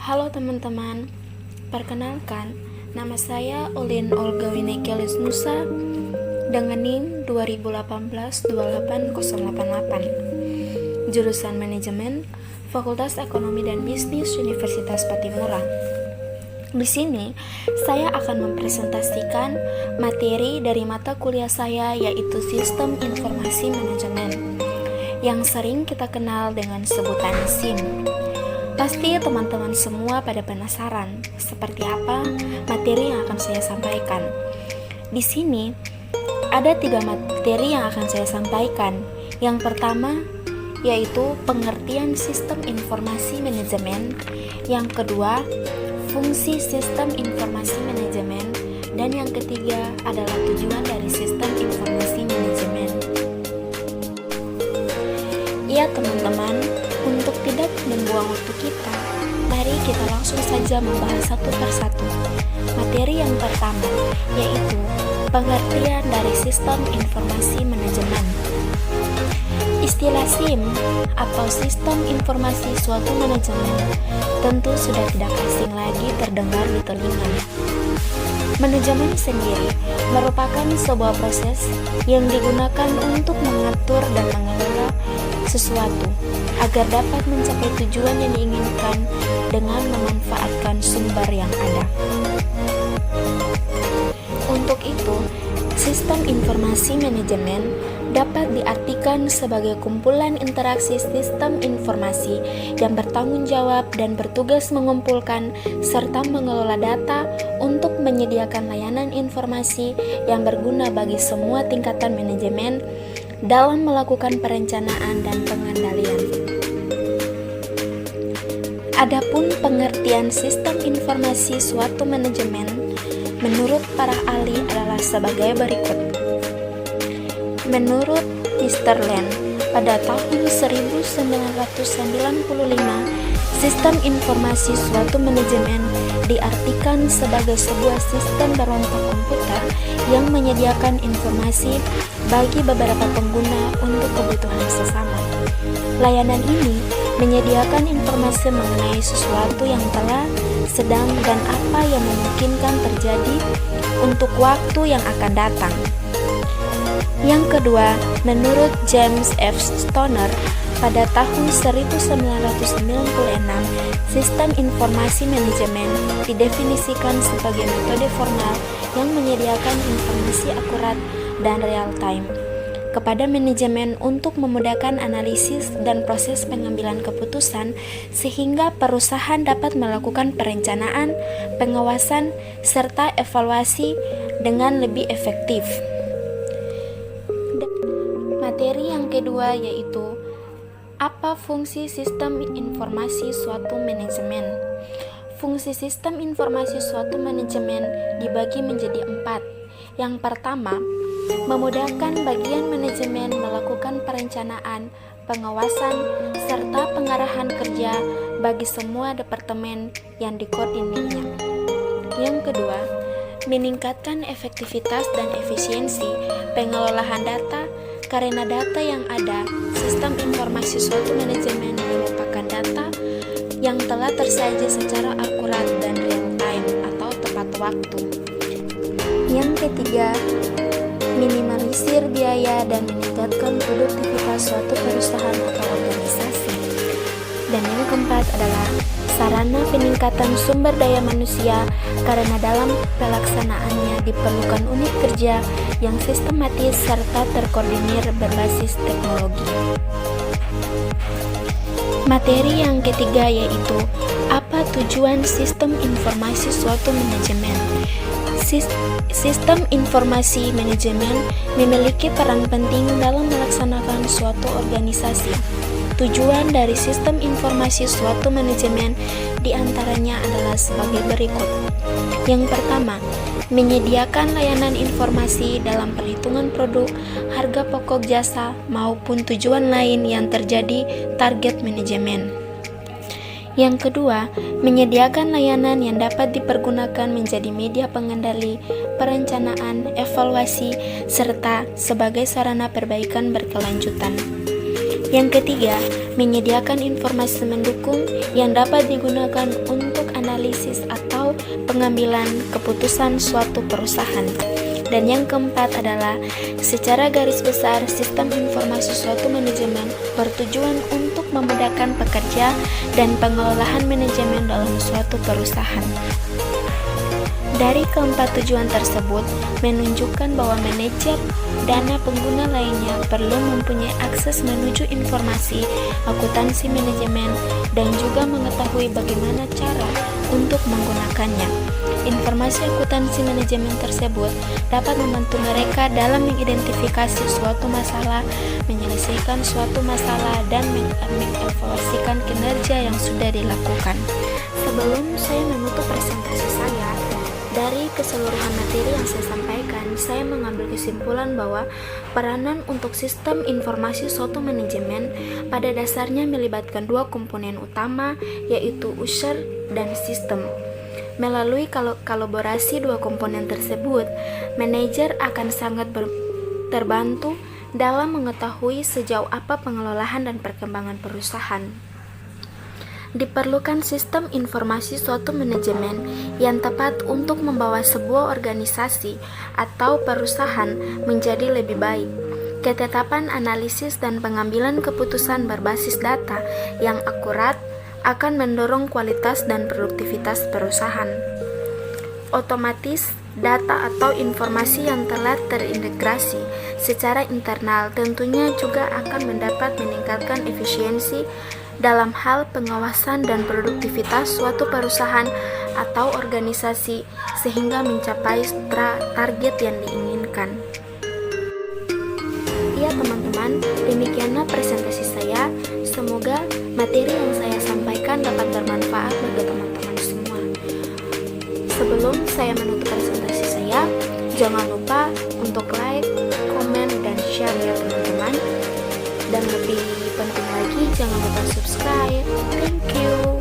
Halo teman-teman, perkenalkan, nama saya Olin Olga Winekelis Nusa dengan NIM 2018-28088, jurusan Manajemen, Fakultas Ekonomi dan Bisnis Universitas Pattimura. Di sini, saya akan mempresentasikan materi dari mata kuliah saya, yaitu Sistem Informasi Manajemen, yang sering kita kenal dengan sebutan SIM. Pasti teman-teman semua pada penasaran seperti apa materi yang akan saya sampaikan. Di sini ada 3 materi yang akan saya sampaikan. Yang pertama yaitu pengertian sistem informasi manajemen. Yang kedua, fungsi sistem informasi manajemen. Dan yang ketiga adalah tujuan dari sistem informasi manajemen. Ya teman-teman, untuk tidak membuang waktu kita, mari kita langsung saja membahas satu persatu. Materi yang pertama yaitu pengertian dari sistem informasi manajemen. Istilah SIM atau sistem informasi suatu manajemen tentu sudah tidak asing lagi terdengar di telinga. Manajemen sendiri merupakan sebuah proses yang digunakan untuk mengatur dan mengelola sesuatu agar dapat mencapai tujuan yang diinginkan dengan memanfaatkan sumber yang ada. Untuk itu, sistem informasi manajemen dapat diartikan sebagai kumpulan interaksi sistem informasi yang bertanggung jawab dan bertugas mengumpulkan serta mengelola data untuk menyediakan layanan informasi yang berguna bagi semua tingkatan manajemen dalam melakukan perencanaan dan pengendalian. Adapun pengertian sistem informasi suatu manajemen menurut para ahli adalah sebagai berikut. Menurut Mr. Land, pada tahun 1995, sistem informasi suatu manajemen diartikan sebagai sebuah sistem berbentuk komputer yang menyediakan informasi bagi beberapa pengguna untuk kebutuhan sesama. Layanan ini menyediakan informasi mengenai sesuatu yang telah, sedang, dan apa yang memungkinkan terjadi untuk waktu yang akan datang. Yang kedua, menurut James F. Stoner, pada tahun 1996, sistem informasi manajemen didefinisikan sebagai metode formal yang menyediakan informasi akurat dan real-time kepada manajemen untuk memudahkan analisis dan proses pengambilan keputusan sehingga perusahaan dapat melakukan perencanaan, pengawasan, serta evaluasi dengan lebih efektif. Materi yang kedua yaitu apa fungsi sistem informasi suatu manajemen. Fungsi sistem informasi suatu manajemen dibagi menjadi 4. Yang pertama, memudahkan bagian manajemen melakukan perencanaan, pengawasan, serta pengarahan kerja bagi semua departemen yang dikoordinirnya. Yang kedua, meningkatkan efektivitas dan efisiensi pengelolaan data karena data yang ada. Sistem informasi suatu manajemen merupakan data yang telah tersaji secara akurat dan real time atau tepat waktu. Yang ketiga, minimalisir biaya dan meningkatkan produktivitas suatu perusahaan atau organisasi. Dan yang keempat adalah sarana peningkatan sumber daya manusia karena dalam pelaksanaannya diperlukan unit kerja yang sistematis serta terkoordinir berbasis teknologi. Materi yang ketiga yaitu apa tujuan sistem informasi suatu manajemen. Sistem informasi manajemen memiliki peran penting dalam melaksanakan suatu organisasi. Tujuan dari sistem informasi suatu manajemen diantaranya adalah sebagai berikut. Yang pertama, menyediakan layanan informasi dalam perhitungan produk, harga pokok jasa, maupun tujuan lain yang terjadi target manajemen. Yang kedua, menyediakan layanan yang dapat dipergunakan menjadi media pengendali, perencanaan, evaluasi, serta sebagai sarana perbaikan berkelanjutan. Yang ketiga, menyediakan informasi mendukung yang dapat digunakan untuk analisis atau pengambilan keputusan suatu perusahaan. Dan yang keempat adalah, secara garis besar, sistem informasi suatu manajemen bertujuan untuk memudahkan pekerja dan pengelolaan manajemen dalam suatu perusahaan. Dari keempat tujuan tersebut, menunjukkan bahwa manajer dana pengguna lainnya perlu mempunyai akses menuju informasi akuntansi manajemen dan juga mengetahui bagaimana cara untuk menggunakannya. Informasi akuntansi manajemen tersebut dapat membantu mereka dalam mengidentifikasi suatu masalah, menyelesaikan suatu masalah, dan mengevaluasikan kinerja yang sudah dilakukan. Sebelum saya menutup presentasi saya, dari keseluruhan materi yang saya sampaikan, saya mengambil kesimpulan bahwa peranan untuk sistem informasi suatu manajemen pada dasarnya melibatkan dua komponen utama, yaitu user dan sistem. Melalui kolaborasi dua komponen tersebut, manajer akan sangat terbantu dalam mengetahui sejauh apa pengelolaan dan perkembangan perusahaan. Diperlukan sistem informasi suatu manajemen yang tepat untuk membawa sebuah organisasi atau perusahaan menjadi lebih baik. Ketetapan analisis dan pengambilan keputusan berbasis data yang akurat akan mendorong kualitas dan produktivitas perusahaan. Otomatis, data atau informasi yang telah terintegrasi secara internal tentunya juga akan meningkatkan efisiensi dalam hal pengawasan dan produktivitas suatu perusahaan atau organisasi sehingga mencapai target yang diinginkan. Ya teman-teman, demikianlah presentasi saya. Semoga materi yang saya sampaikan dapat bermanfaat bagi teman-teman semua. Sebelum saya menutup presentasi saya, jangan lupa untuk like, komen, dan share ya teman-teman. Dan lebih penting lagi, jangan lupa subscribe. Thank you.